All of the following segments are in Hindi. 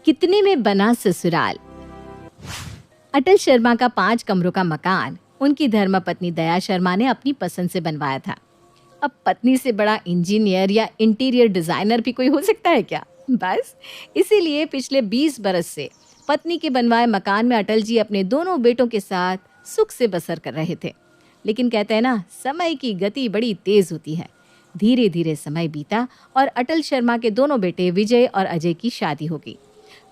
कितने में बना ससुराल। अटल शर्मा का 5 कमरों का मकान उनकी धर्मपत्नी दया शर्मा ने अपनी पसंद से बनवाया था। अब पत्नी से बड़ा इंजीनियर या इंटीरियर डिजाइनर भी कोई हो सकता है क्या? बस इसीलिए पिछले 20 बरस से पत्नी के बनवाए मकान में अटल जी अपने दोनों बेटों के साथ सुख से बसर कर रहे थे। लेकिन कहते हैं ना, समय की गति बड़ी तेज होती है। धीरे धीरे समय बीता और अटल शर्मा के दोनों बेटे विजय और अजय की शादी हो गई।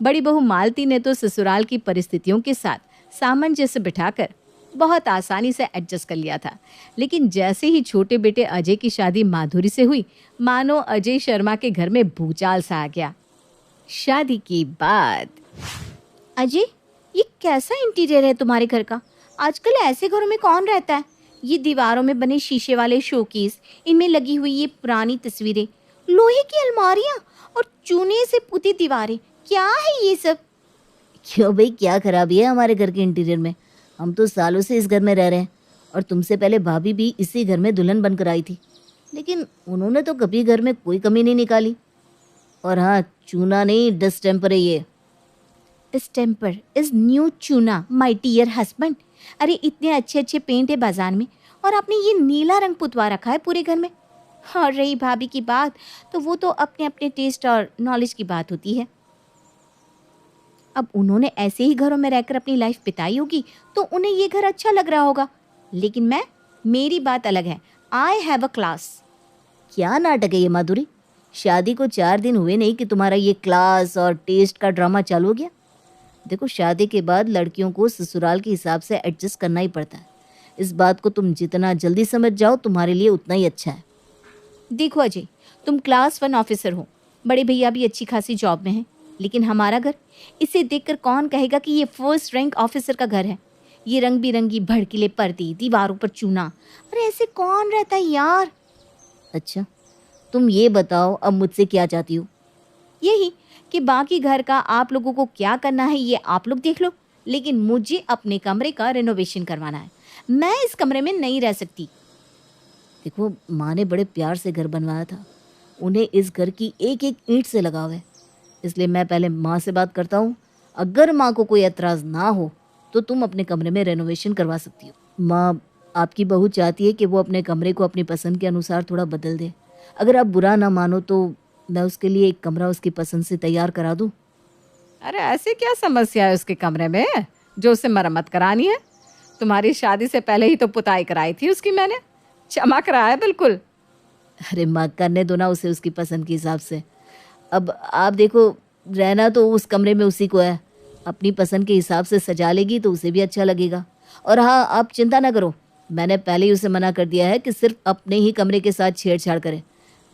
बड़ी बहू मालती ने तो ससुराल की परिस्थितियों के साथ सामंजस्य बिठाकर बहुत आसानी से एडजस्ट कर लिया था। लेकिन जैसे ही छोटे बेटे अजय की शादी माधुरी से हुई, मानो अजय शर्मा के घर में भूचाल सा आ गया। शादी के बाद अजय, ये कैसा इंटीरियर है तुम्हारे घर का? आजकल ऐसे घरों में कौन रहता है? ये दीवारों में बने शीशे वाले शोकेस, इनमें लगी हुई ये पुरानी तस्वीरें, लोहे की अलमारियां और चूने से पुती दीवारें, क्या है ये सब? क्यों भाई, क्या खराबी है हमारे घर के इंटीरियर में? हम तो सालों से इस घर में रह रहे हैं और तुमसे पहले भाभी भी इसी घर में दुल्हन बनकर आई थी, लेकिन उन्होंने तो कभी घर में कोई कमी नहीं निकाली। और हाँ, चूना नहीं, डिस्टेम्पर है ये। डिस्टेम्पर इज न्यू चूना माय डियर हस्बैंड। अरे इतने अच्छे अच्छे पेंट है बाजार में और आपने ये नीला रंग पुतवा रखा है पूरे घर में। और रही भाभी की बात, तो वो तो अपने अपने टेस्ट और नॉलेज की बात होती है। अब उन्होंने ऐसे ही घरों में रहकर अपनी लाइफ बिताई होगी तो उन्हें ये घर अच्छा लग रहा होगा, लेकिन मेरी बात अलग है। I have a class. क्या नाटक है ये माधुरी? शादी को 4 दिन हुए नहीं कि तुम्हारा ये क्लास और टेस्ट का ड्रामा चालू हो गया। देखो, शादी के बाद लड़कियों को ससुराल के हिसाब से एडजस्ट करना ही पड़ता है। इस बात को तुम जितना जल्दी समझ जाओ, तुम्हारे लिए उतना ही अच्छा है। देखो अजय, तुम क्लास 1 ऑफिसर हो, बड़े भैया भी अच्छी खासी जॉब में हैं, लेकिन हमारा घर, इसे देखकर कौन कहेगा कि ये फर्स्ट रैंक ऑफिसर का घर है? ये रंग बिरंगी भड़कीले पर्दे, दीवारों पर चूना, अरे ऐसे कौन रहता है यार? अच्छा, तुम ये बताओ अब मुझसे क्या चाहती हो? यही कि बाकी घर का आप लोगों को क्या करना है ये आप लोग देख लो, लेकिन मुझे अपने कमरे का रिनोवेशन करवाना है। मैं इस कमरे में नहीं रह सकती। देखो, माँ ने बड़े प्यार से घर बनवाया था, उन्हें इस घर की एक एक ईंट से लगाव है, इसलिए मैं पहले माँ से बात करता हूँ। अगर माँ को कोई एतराज़ ना हो तो तुम अपने कमरे में रेनोवेशन करवा सकती हो। माँ, आपकी बहू चाहती है कि वो अपने कमरे को अपनी पसंद के अनुसार थोड़ा बदल दे। अगर आप बुरा ना मानो तो मैं उसके लिए एक कमरा उसकी पसंद से तैयार करा दूँ। अरे ऐसी क्या समस्या है उसके कमरे में जो उसे मरम्मत करानी है? तुम्हारी शादी से पहले ही तो पुताई कराई थी उसकी मैंने, चमक रहा है बिल्कुल। अरे माँ, करने दो ना उसे उसकी पसंद के हिसाब से। अब आप देखो, रहना तो उस कमरे में उसी को है, अपनी पसंद के हिसाब से सजा लेगी तो उसे भी अच्छा लगेगा। और हाँ, आप चिंता ना करो, मैंने पहले ही उसे मना कर दिया है कि सिर्फ अपने ही कमरे के साथ छेड़छाड़ करे।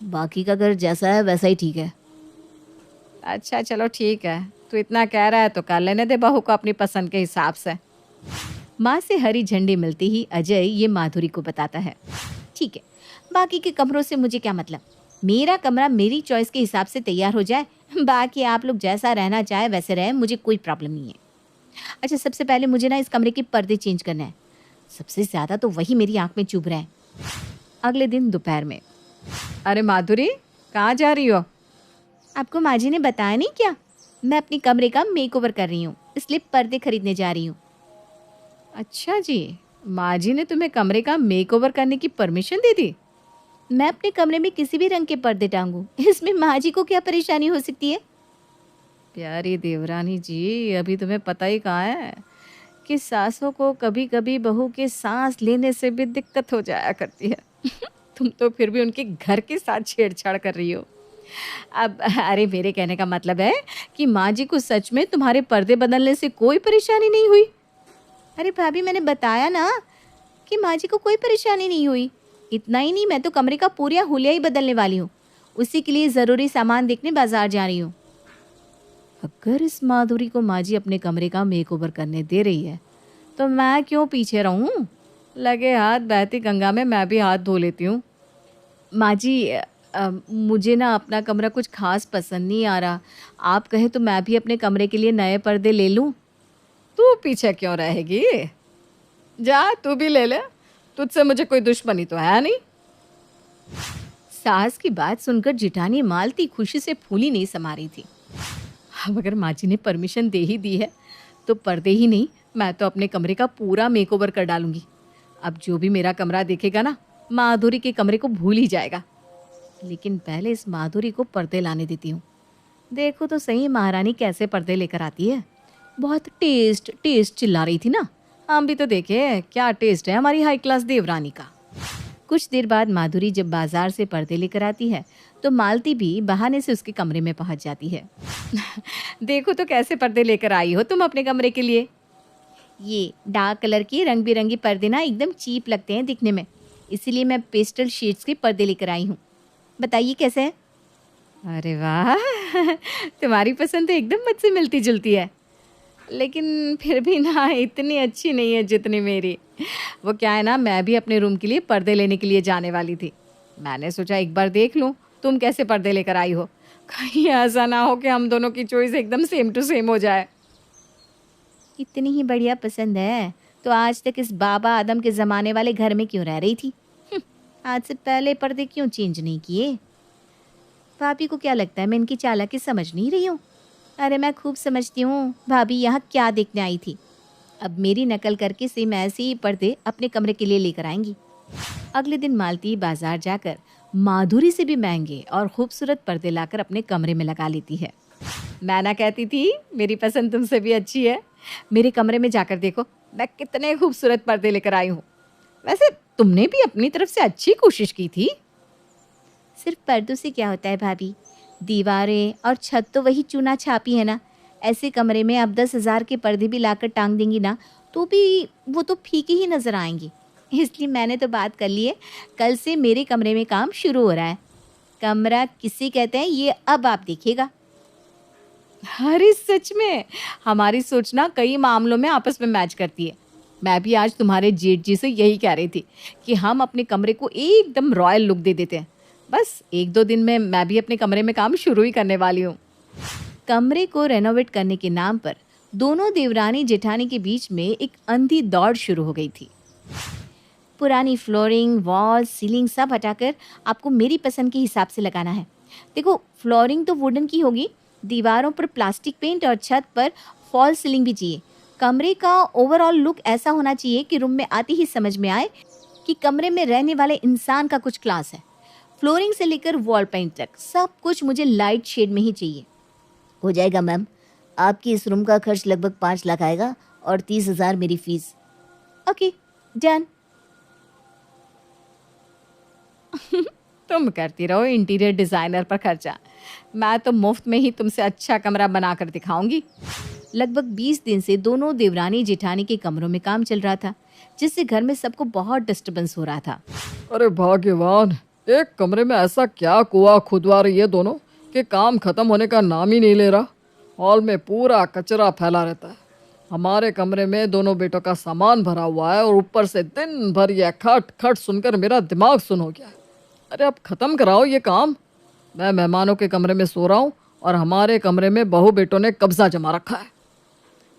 बाकी का घर जैसा है वैसा ही ठीक है। अच्छा चलो ठीक है, तू इतना कह रहा है तो कर लेने दे बहू को अपनी पसंद के हिसाब से। माँ से हरी झंडी मिलती ही अजय ये माधुरी को बताता है। ठीक है, बाकी के कमरों से मुझे क्या मतलब? मेरा कमरा मेरी चॉइस के हिसाब से तैयार हो जाए, बाकी आप लोग जैसा रहना चाहे वैसे रहे, मुझे कोई प्रॉब्लम नहीं है। अच्छा, सबसे पहले मुझे ना इस कमरे के पर्दे चेंज करना है, सबसे ज़्यादा तो वही मेरी आंख में चुभ रहा है। अगले दिन दोपहर में, अरे माधुरी कहाँ जा रही हो? आपको माँ जी ने बताया नहीं क्या? मैं अपने कमरे का मेकओवर कर रही हूँ, इसलिए पर्दे खरीदने जा रही हूँ। अच्छा जी, माँ जी ने तुम्हें कमरे का मेकओवर करने की परमिशन दे दी? मैं अपने कमरे में किसी भी रंग के पर्दे टांगूं, इसमें माँ जी को क्या परेशानी हो सकती है? प्यारी देवरानी जी, अभी तुम्हें पता ही कहाँ है कि सासों को कभी कभी बहू के सांस लेने से भी दिक्कत हो जाया करती है। तुम तो फिर भी उनके घर के साथ छेड़छाड़ कर रही हो। अब अरे मेरे कहने का मतलब है कि माँ जी को सच में तुम्हारे पर्दे बदलने से कोई परेशानी नहीं हुई? अरे भाभी, मैंने बताया ना कि माँ जी को कोई परेशानी नहीं हुई। इतना ही नहीं, मैं तो कमरे का पूरा हुलिया ही बदलने वाली हूँ, उसी के लिए ज़रूरी सामान देखने बाजार जा रही हूँ। अगर इस माधुरी को माँ जी अपने कमरे का मेकओवर करने दे रही है तो मैं क्यों पीछे रहूं? लगे हाथ बहती गंगा में मैं भी हाथ धो लेती हूँ। माँ जी, मुझे ना अपना कमरा कुछ खास पसंद नहीं आ रहा, आप कहे तो मैं भी अपने कमरे के लिए नए पर्दे ले लूँ। तू पीछे क्यों रहेगी? जा तू भी ले ले, तुझसे मुझे कोई दुश्मनी तो है नहीं। सास की बात सुनकर जिठानी मालती खुशी से फूली नहीं समा रही थी। अब अगर माँ जी ने परमिशन दे ही दी है तो पर्दे ही नहीं, मैं तो अपने कमरे का पूरा मेकओवर कर डालूंगी। अब जो भी मेरा कमरा देखेगा ना, माधुरी के कमरे को भूल ही जाएगा। लेकिन पहले इस माधुरी को पर्दे लाने देती हूँ। देखो तो सही महारानी कैसे पर्दे लेकर आती है। बहुत टेस्ट टेस्ट चिल्ला रही थी ना, हम भी तो देखे क्या टेस्ट है हमारी हाई क्लास देवरानी का। कुछ देर बाद माधुरी जब बाजार से पर्दे लेकर आती है तो मालती भी बहाने से उसके कमरे में पहुंच जाती है। देखो तो कैसे पर्दे लेकर आई हो तुम अपने कमरे के लिए। ये डार्क कलर के रंग बिरंगे पर्दे ना एकदम चीप लगते हैं दिखने में, इसीलिए मैं पेस्टल शेड्स के पर्दे लेकर आई हूँ। बताइए कैसे है? अरे वाह, तुम्हारी पसंद तो एकदम मुझसे मिलती जुलती है, लेकिन फिर भी ना इतनी अच्छी नहीं है जितनी मेरी। वो क्या है ना, मैं भी अपने रूम के लिए पर्दे लेने के लिए जाने वाली थी। मैंने सोचा एक बार देख लूँ तुम कैसे पर्दे लेकर आई हो, कहीं ऐसा ना हो कि हम दोनों की चॉइस एकदम सेम टू सेम हो जाए। इतनी ही बढ़िया पसंद है तो आज तक इस बाबा आदम के ज़माने वाले घर में क्यों रह रही थी? आज से पहले पर्दे क्यों चेंज नहीं किए? भाभी को क्या लगता है मैं इनकी चालाकी समझ नहीं रही हूँ? अरे मैं खूब समझती हूँ भाभी यहाँ क्या देखने आई थी। अब मेरी नकल करके सेम ऐसे ही पर्दे अपने कमरे के लिए लेकर आएंगी। अगले दिन मालती बाजार जाकर माधुरी से भी महंगे और खूबसूरत पर्दे लाकर अपने कमरे में लगा लेती है। मैं ना कहती थी मेरी पसंद तुमसे भी अच्छी है। मेरे कमरे में जाकर देखो मैं कितने खूबसूरत पर्दे लेकर आई हूँ। वैसे तुमने भी अपनी तरफ से अच्छी कोशिश की थी। सिर्फ पर्दों से क्या होता है भाभी, दीवारें और छत तो वही चूना छापी है ना। ऐसे कमरे में आप 10,000 के पर्दे भी लाकर टांग देंगी ना तो भी वो तो फीके ही नज़र आएंगे। इसलिए मैंने तो बात कर ली है, कल से मेरे कमरे में काम शुरू हो रहा है। कमरा किसे कहते हैं ये अब आप देखिएगा। अरे सच में हमारी सोच ना कई मामलों में आपस में मैच करती है। मैं भी आज तुम्हारे जेठ जी से यही कह रही थी कि हम अपने कमरे को एकदम रॉयल लुक दे देते हैं। बस 1-2 दिन में मैं भी अपने कमरे में काम शुरू ही करने वाली हूँ। कमरे को रेनोवेट करने के नाम पर दोनों देवरानी जेठानी के बीच में एक अंधी दौड़ शुरू हो गई थी। पुरानी फ्लोरिंग, वॉल, सीलिंग सब हटाकर आपको मेरी पसंद के हिसाब से लगाना है। देखो फ्लोरिंग तो वुडन की होगी, दीवारों पर प्लास्टिक पेंट और छत पर फॉल सीलिंग भी चाहिए। कमरे का ओवरऑल लुक ऐसा होना चाहिए कि रूम में आते ही समझ में आए कि कमरे में रहने वाले इंसान का कुछ क्लास है। फ्लोरिंग से लेकर वॉल पेंट तक सब कुछ मुझे लाइट शेड में ही चाहिए। हो जाएगा मैम, आपकी इस रूम का खर्च लगभग 5 लाख आएगा और 30,000 मेरी फीस। Okay done. तुम करती रहो इंटीरियर डिज़ाइनर पर खर्चा, मैं तो मुफ्त में ही तुमसे अच्छा कमरा बनाकर दिखाऊंगी। लगभग 20 दिन से दोनों देवरानी जेठानी के कमरों में काम चल रहा था, जिससे घर में सबको बहुत डिस्टर्बेंस हो रहा था। अरे भाग्यवान, एक कमरे में ऐसा क्या कुआं खुदवा रही है दोनों कि काम खत्म होने का नाम ही नहीं ले रहा। हॉल में पूरा कचरा फैला रहता है। हमारे कमरे में दोनों बेटों का सामान भरा हुआ है और ऊपर से दिन भर यह खट खट सुनकर मेरा दिमाग सुन हो गया है। अरे अब ख़त्म कराओ ये काम। मैं मेहमानों के कमरे में सो रहा हूँ और हमारे कमरे में बहू बेटों ने कब्जा जमा रखा है।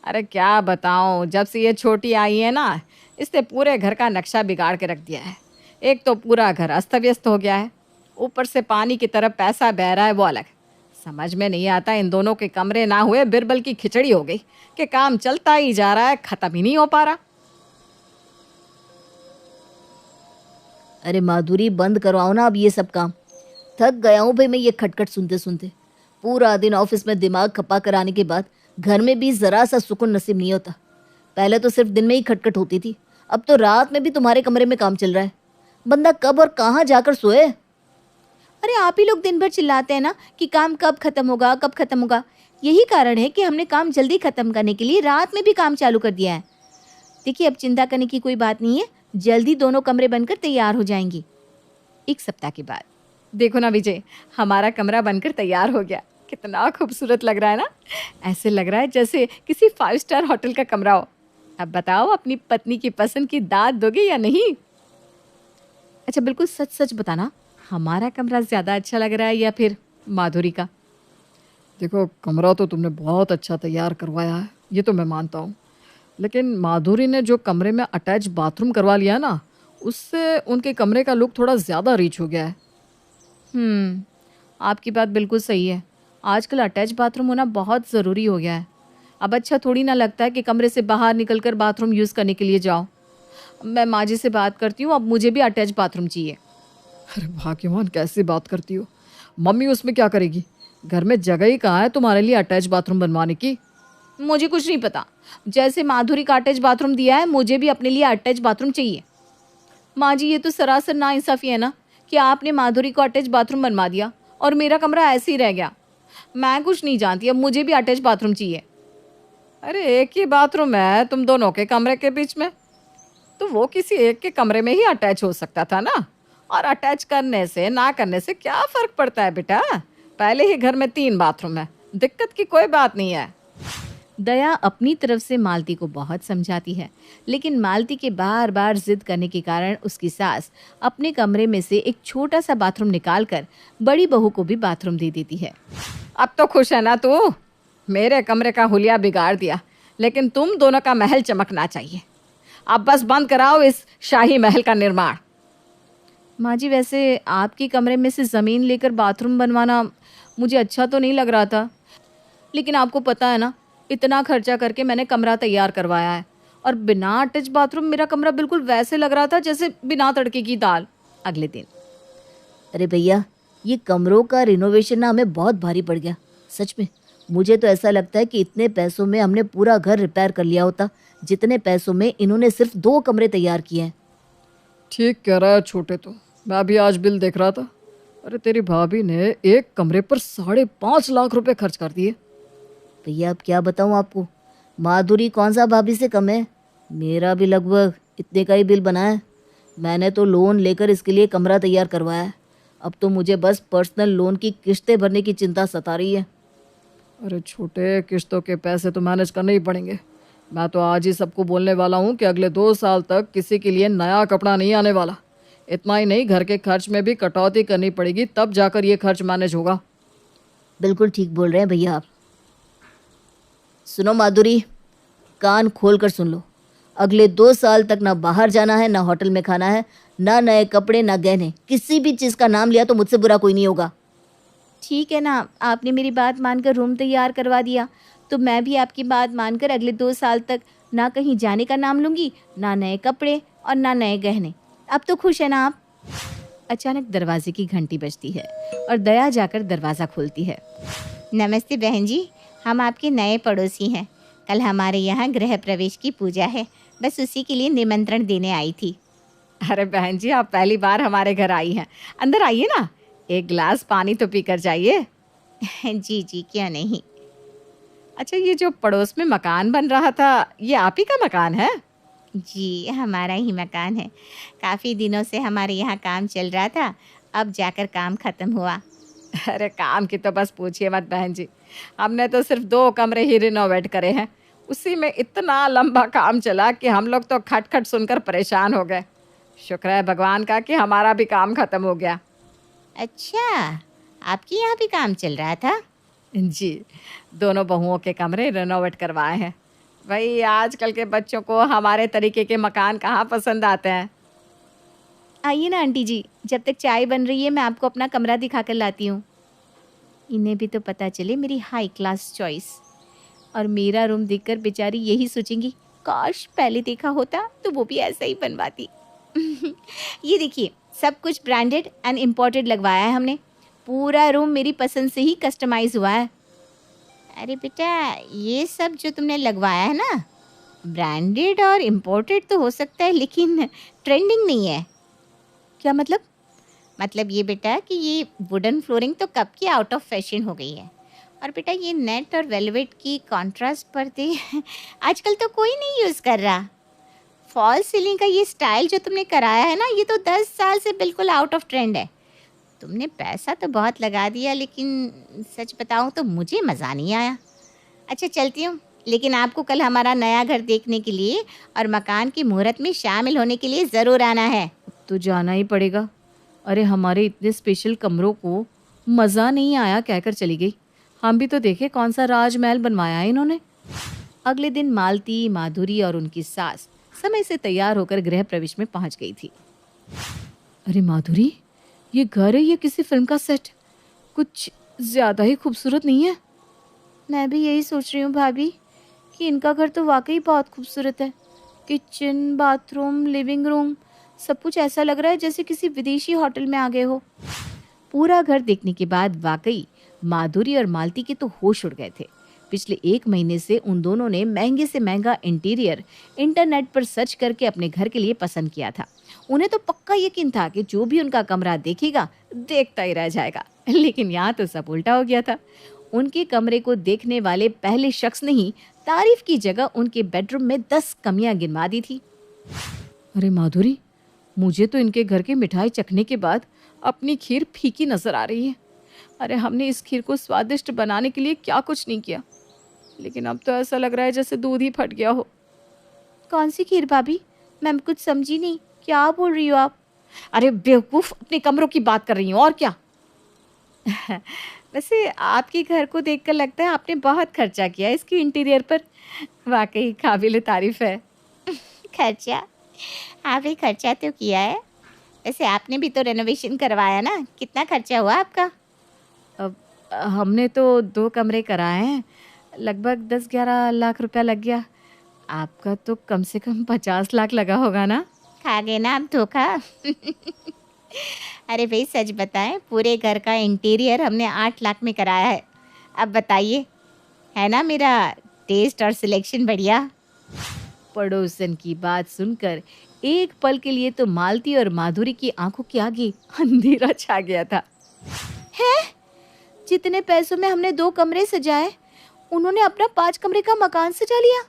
अरे क्या बताऊं, जब से ये छोटी आई है ना, इसने पूरे घर का नक्शा बिगाड़ के रख दिया है। एक तो पूरा घर अस्त व्यस्त हो गया है, ऊपर से पानी की तरफ पैसा बह रहा है वो अलग। समझ में नहीं आता इन दोनों के कमरे ना हुए बिरबल की खिचड़ी हो गई कि काम चलता ही जा रहा है, ख़त्म ही नहीं हो पा रहा। अरे माधुरी, बंद करवाओ ना अब ये सब काम। थक गया हूँ भाई मैं ये खटखट सुनते सुनते। पूरा दिन ऑफिस में दिमाग खपा कर आने के बाद घर में भी ज़रा सा सुकून नसीब नहीं होता। पहले तो सिर्फ दिन में ही खटखट होती थी, अब तो रात में भी तुम्हारे कमरे में काम चल रहा है। बंदा कब और कहाँ जाकर सोए। अरे आप ही लोग दिन भर चिल्लाते हैं ना कि काम कब खत्म होगा, कब खत्म होगा। यही कारण है कि हमने काम जल्दी खत्म करने के लिए रात में भी काम चालू कर दिया है। देखिए अब चिंता करने की कोई बात नहीं है, जल्दी दोनों कमरे बनकर तैयार हो जाएंगी। 1 सप्ताह के बाद देखो ना विजय, हमारा कमरा बनकर तैयार हो गया। कितना खूबसूरत लग रहा है ना, ऐसे लग रहा है जैसे किसी 5 स्टार होटल का कमरा हो। अब बताओ अपनी पत्नी की पसंद की दाद दोगे या नहीं? अच्छा बिल्कुल सच सच बताना, हमारा कमरा ज़्यादा अच्छा लग रहा है या फिर माधुरी का? देखो कमरा तो तुमने बहुत अच्छा तैयार करवाया है, ये तो मैं मानता हूँ। लेकिन माधुरी ने जो कमरे में अटैच बाथरूम करवा लिया ना, उससे उनके कमरे का लुक थोड़ा ज़्यादा रीच हो गया है। आपकी बात बिल्कुल सही है। आजकल अटैच बाथरूम होना बहुत ज़रूरी हो गया है। अब अच्छा थोड़ी ना लगता है कि कमरे से बाहर निकलकर बाथरूम यूज़ करने के लिए जाओ। मैं माँ जी से बात करती हूँ, अब मुझे भी अटैच बाथरूम चाहिए। अरे भाग्यवान, कैसी बात करती हो? मम्मी उसमें क्या करेगी? घर में जगह ही कहाँ है तुम्हारे लिए अटैच बाथरूम बनवाने की? मुझे कुछ नहीं पता, जैसे माधुरी का अटैच बाथरूम दिया है मुझे भी अपने लिए अटैच बाथरूम चाहिए। माँ जी, ये तो सरासर नाइंसाफ़ी है ना कि आपने माधुरी को अटैच बाथरूम बनवा दिया और मेरा कमरा ऐसे ही रह गया। मैं कुछ नहीं जानती, अब मुझे भी अटैच बाथरूम चाहिए। अरे एक ही बाथरूम है तुम दोनों के कमरे के बीच में, तो वो किसी एक के कमरे में ही अटैच हो सकता था ना। और अटैच करने से ना करने से क्या फ़र्क पड़ता है बेटा? पहले ही घर में 3 बाथरूम है, दिक्कत की कोई बात नहीं है। दया अपनी तरफ से मालती को बहुत समझाती है, लेकिन मालती के बार बार जिद करने के कारण उसकी सास अपने कमरे में से एक छोटा सा बाथरूम निकालकर बड़ी बहू को भी बाथरूम दे देती है। अब तो खुश है ना तू? मेरे कमरे का हुलिया बिगाड़ दिया, लेकिन तुम दोनों का महल चमकना चाहिए। अब बस बंद कराओ इस शाही महल का निर्माण। माँ जी, वैसे आपके कमरे में से ज़मीन लेकर बाथरूम बनवाना मुझे अच्छा तो नहीं लग रहा था, लेकिन आपको पता है ना, इतना खर्चा करके मैंने कमरा तैयार करवाया है और बिना अटैच बाथरूम मेरा कमरा बिल्कुल वैसे लग रहा था जैसे बिना तड़के की दाल। अगले दिन, अरे भैया, ये कमरों का रिनोवेशन ना हमें बहुत भारी पड़ गया। सच में मुझे तो ऐसा लगता है कि इतने पैसों में हमने पूरा घर रिपेयर कर लिया होता, जितने पैसों में इन्होंने सिर्फ 2 कमरे तैयार किए हैं। ठीक कह रहा है छोटे, तो मैं भी आज बिल देख रहा था। अरे तेरी भाभी ने एक कमरे पर 5.5 लाख रुपए खर्च कर दिए। भैया अब क्या बताऊं आपको, माधुरी कौन सा भाभी से कम है। मेरा भी लगभग इतने का ही बिल बना है। मैंने तो लोन लेकर इसके लिए कमरा तैयार करवाया है। अब तो मुझे बस पर्सनल लोन की किस्तें भरने की चिंता सता रही है। अरे छोटे, किश्तों के पैसे तो मैनेज करने ही पड़ेंगे। मैं तो आज ही सबको बोलने वाला हूँ कि अगले 2 साल तक किसी के लिए नया कपड़ा नहीं आने वाला। इतना ही नहीं, घर के खर्च में भी कटौती करनी पड़ेगी, तब जाकर ये खर्च मैनेज होगा। बिल्कुल ठीक बोल रहे हैं भैया आप। सुनो माधुरी, कान खोल कर सुन लो। अगले 2 साल तक ना बाहर जाना है, ना होटल में खाना है, ना नए कपड़े, ना गहने। किसी भी चीज़ का नाम लिया तो मुझसे बुरा कोई नहीं होगा। ठीक है ना, आपने मेरी बात मानकर रूम तैयार करवा दिया, तो मैं भी आपकी बात मानकर अगले 2 साल तक ना कहीं जाने का नाम लूँगी, ना नए कपड़े और ना नए गहने। अब तो खुश है ना आप? अचानक दरवाजे की घंटी बजती है और दया जाकर दरवाज़ा खोलती है। नमस्ते बहन जी, हम आपके नए पड़ोसी हैं। कल हमारे यहाँ गृह प्रवेश की पूजा है, बस उसी के लिए निमंत्रण देने आई थी। अरे बहन जी, आप पहली बार हमारे घर आई हैं, अंदर आइए ना, एक गिलास पानी तो पीकर जाइए। जी जी, क्यों नहीं। अच्छा, ये जो पड़ोस में मकान बन रहा था, ये आप ही का मकान है? जी, हमारा ही मकान है। काफ़ी दिनों से हमारे यहाँ काम चल रहा था, अब जाकर काम ख़त्म हुआ। अरे काम की तो बस पूछिए मत बहन जी, हमने तो सिर्फ 2 कमरे ही रिनोवेट करे हैं, उसी में इतना लंबा काम चला कि हम लोग तो खटखट सुनकर परेशान हो गए। शुक्र है भगवान का कि हमारा भी काम ख़त्म हो गया। अच्छा, आपके यहाँ भी काम चल रहा था? जी, दोनों बहुओं के कमरे रिनोवेट करवाए हैं। भाई आजकल के बच्चों को हमारे तरीके के मकान कहाँ पसंद आते हैं। आइए ना आंटी जी, जब तक चाय बन रही है मैं आपको अपना कमरा दिखा कर लाती हूँ। इन्हें भी तो पता चले मेरी हाई क्लास चॉइस। और मेरा रूम देखकर बेचारी यही सोचेंगी, काश पहले देखा होता तो वो भी ऐसा ही बनवाती। ये देखिए, सब कुछ ब्रांडेड एंड इम्पोर्टेड लगवाया है हमने। पूरा रूम मेरी पसंद से ही कस्टमाइज़ हुआ है। अरे बेटा, ये सब जो तुमने लगवाया है ना, ब्रांडेड और इम्पोर्टेड तो हो सकता है, लेकिन ट्रेंडिंग नहीं है। क्या मतलब? मतलब ये बेटा कि ये वुडन फ्लोरिंग तो कब की आउट ऑफ फैशन हो गई है। और बेटा ये नेट और वेलवेट की कॉन्ट्रास्ट पर्दे आजकल तो कोई नहीं यूज़ कर रहा। फॉल सीलिंग का ये स्टाइल जो तुमने कराया है ना, ये तो 10 साल से बिल्कुल आउट ऑफ ट्रेंड है। तुमने पैसा तो बहुत लगा दिया, लेकिन सच बताऊं तो मुझे मज़ा नहीं आया। अच्छा चलती हूँ, लेकिन आपको कल हमारा नया घर देखने के लिए और मकान की मुहूर्त में शामिल होने के लिए ज़रूर आना है। तो जाना ही पड़ेगा। अरे हमारे इतने स्पेशल कमरों को मज़ा नहीं आया कहकर चली गई। हम भी तो देखे कौन सा राजमहल बनवाया है इन्होंने। अगले दिन मालती, माधुरी और उनकी सास समय से तैयार होकर गृह प्रवेश में पहुंच गई थी। अरे माधुरी, ये घर है या किसी फिल्म का सेट? कुछ ज़्यादा ही खूबसूरत नहीं है? मैं भी यही सोच रही हूँ भाभी कि इनका घर तो वाकई बहुत खूबसूरत है। किचन, बाथरूम, लिविंग रूम, सब कुछ ऐसा लग रहा है जैसे किसी विदेशी होटल में आ गए हो। पूरा घर देखने के बाद वाकई माधुरी और मालती के तो होश उड़ गए थे। पिछले 1 महीने से उन दोनों ने महंगे से महंगा इंटीरियर इंटरनेट पर सर्च करके अपने घर के लिए पसंद किया था। उन्हें तो पक्का यकीन था कि जो भी उनका कमरा देखेगा देखता ही रह जाएगा। लेकिन यहाँ तो सब उल्टा हो गया था। उनके कमरे को देखने वाले पहले शख्स ने ही तारीफ की जगह उनके बेडरूम में 10 कमियां गिनवा दी थी। अरे माधुरी, मुझे तो इनके घर की मिठाई चखने के बाद अपनी खीर फीकी नजर आ रही है। अरे हमने इस खीर को स्वादिष्ट बनाने के लिए क्या कुछ नहीं किया, लेकिन अब तो ऐसा लग रहा है जैसे दूध ही फट गया हो। कौन सी खीर भाभी? मैं कुछ समझी नहीं, क्या बोल रही हो आप? अरे बेवकूफ, अपने कमरों की बात कर रही हूँ और क्या। वैसे आपके घर को देखकर लगता है आपने बहुत खर्चा किया है इसके इंटीरियर पर। वाकई काबिल तारीफ है। खर्चा? हाँ भाई, खर्चा तो किया है। वैसे आपने भी तो रेनोवेशन करवाया ना, कितना खर्चा हुआ आपका? अब हमने तो 2 कमरे कराए हैं, लगभग 10-11 लाख रुपया लग गया। आपका तो कम से कम 50 लाख लगा होगा ना? खा गए ना आप धोखा। अरे भाई सच बताएं, पूरे घर का इंटीरियर हमने 8 लाख में कराया है। अब बताइए, है ना मेरा टेस्ट और सिलेक्शन बढ़िया? पड़ोसन की बात सुनकर एक पल के लिए तो मालती और माधुरी की आंखों के आगे अंधेरा छा गया था। जितने पैसों में हमने 2 कमरे सजाए, उन्होंने अपना 5 कमरे का मकान सजा लिया।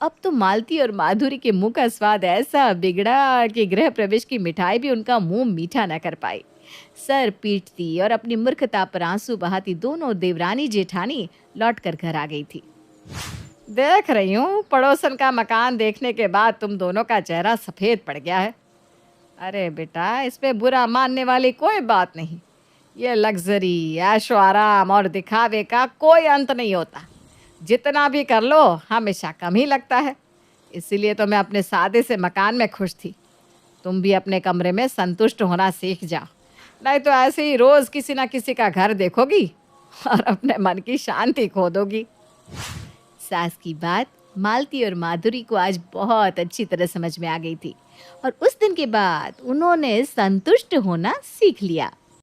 अब तो मालती और माधुरी के मुंह का स्वाद ऐसा बिगड़ा कि गृह प्रवेश की मिठाई भी उनका मुंह मीठा न कर पाई। सर पीटती और अपनी मूर्खता पर आंसू बहाती दोनों देवरानी जेठानी लौट कर घर आ गई थी। देख रही हूँ, पड़ोसन का मकान देखने के बाद तुम दोनों का चेहरा सफेद पड़ गया है। अरे बेटा, इसमें बुरा मानने वाली कोई बात नहीं। ये लग्जरी, ऐशो आराम और दिखावे का कोई अंत नहीं होता। जितना भी कर लो हमेशा कम ही लगता है। इसीलिए तो मैं अपने सादे से मकान में खुश थी। तुम भी अपने कमरे में संतुष्ट होना सीख जाओ, नहीं तो ऐसे ही रोज किसी ना किसी का घर देखोगी और अपने मन की शांति खो दोगी। सास की बात मालती और माधुरी को आज बहुत अच्छी तरह समझ में आ गई थी और उस दिन के बाद उन्होंने संतुष्ट होना सीख लिया।